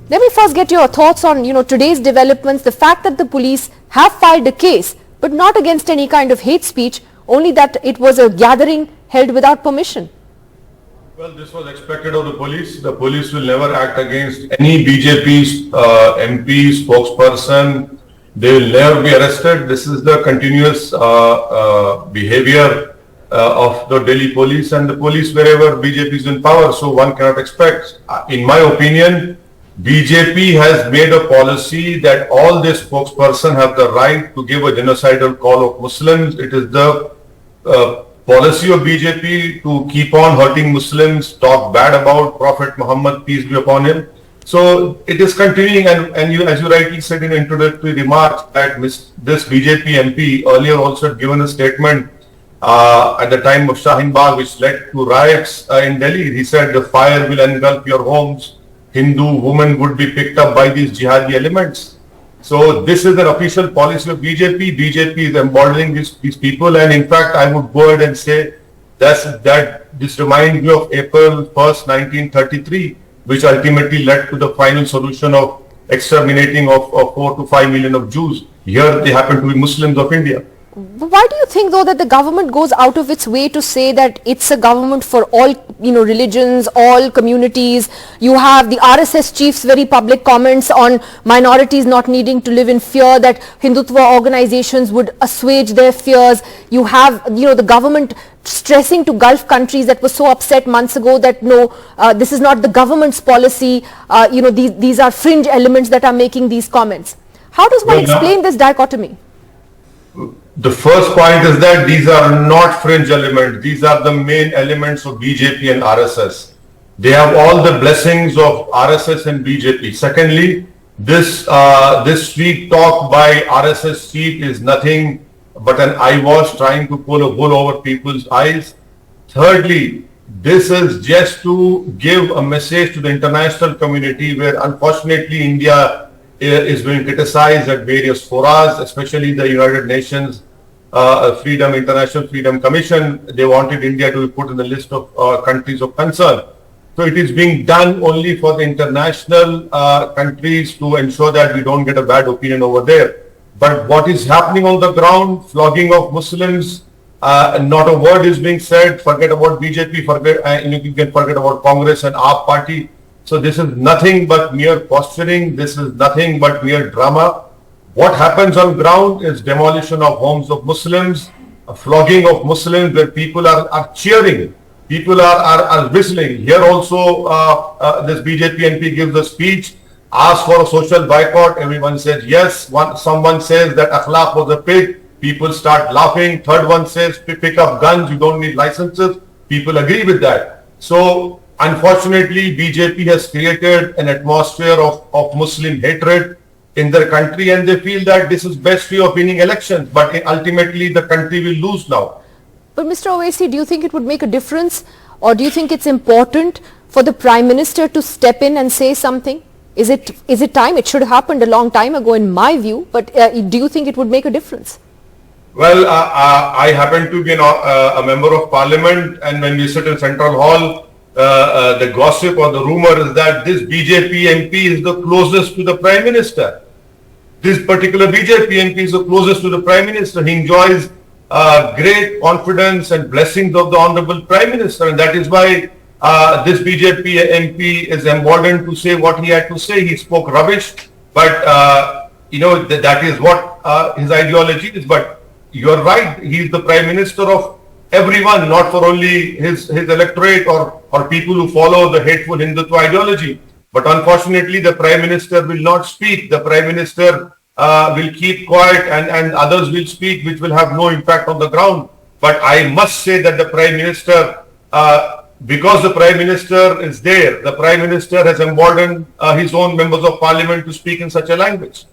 Let me first get your thoughts on, today's developments, the fact that the police have filed a case, but not against any kind of hate speech, only that it was a gathering held without permission. Well, this was expected of the police. The police will never act against any BJP MP, spokesperson. They will never be arrested. This is the continuous behavior of the Delhi police and the police wherever BJP is in power. So one cannot expect. In my opinion, BJP has made a policy that all the spokesperson have the right to give a genocidal call of Muslims. It is the policy of BJP to keep on hurting Muslims, talk bad about Prophet Muhammad, peace be upon him. So it is continuing, and you, as you rightly said in introductory remarks, that this BJP MP earlier also had given a statement at the time of Shaheen Bagh, which led to riots in Delhi. He said the fire will engulf your homes. Hindu women would be picked up by these jihadi elements. So this is the official policy of BJP. BJP is emboldening these people, and in fact, I would go ahead and say that this reminds me of April 1st, 1933, which ultimately led to the final solution of exterminating of 4 to 5 million of Jews. Here they happen to be Muslims of India. Why do you think, though, that the government goes out of its way to say that it's a government for all, religions, all communities? You have the RSS chief's very public comments on minorities not needing to live in fear, that Hindutva organizations would assuage their fears. You have, the government stressing to Gulf countries that were so upset months ago that no, this is not the government's policy. These are fringe elements that are making these comments. How does one explain this dichotomy? The first point is that these are not fringe elements. These are the main elements of BJP and RSS. They have all the blessings of RSS and BJP. Secondly, this sweet talk by RSS chief is nothing but an eyewash trying to pull a wool over people's eyes. Thirdly, this is just to give a message to the international community where unfortunately India is being criticized at various forums, especially the United Nations International Freedom Commission. They wanted India to be put in the list of countries of concern. So it is being done only for the international countries to ensure that we don't get a bad opinion over there. But what is happening on the ground, flogging of Muslims, not a word is being said. Forget about BJP, you can forget about Congress and our party. So this is nothing but mere posturing. This is nothing but mere drama. What happens on ground is demolition of homes of Muslims, a flogging of Muslims where people are cheering. People are whistling. Here also, this BJP MP gives a speech, asks for a social boycott. Everyone says yes. Someone says that akhlaq was a pig. People start laughing. Third one says pick up guns. You don't need licenses. People agree with that. So unfortunately, BJP has created an atmosphere of Muslim hatred in their country, and they feel that this is best way of winning elections. But ultimately, the country will lose now. But Mr. Owaisi, do you think it would make a difference, or do you think it's important for the Prime Minister to step in and say something? Is it time? It should have happened a long time ago, in my view. But do you think it would make a difference? Well, I happen to be a member of Parliament, and when we sit in Central Hall, the gossip or the rumor is that this BJP MP is the closest to the Prime Minister. This particular BJP MP is the closest to the Prime Minister. He enjoys great confidence and blessings of the Honorable Prime Minister, and that is why this BJP MP is emboldened to say what he had to say. He spoke rubbish, but that is what his ideology is. But you are right, he is the Prime Minister of everyone, not for only his electorate or people who follow the hateful Hindutva ideology. But unfortunately, the Prime Minister will not speak. The Prime Minister will keep quiet, and others will speak, which will have no impact on the ground. But I must say that the Prime Minister, because the Prime Minister is there, the Prime Minister has emboldened his own members of Parliament to speak in such a language.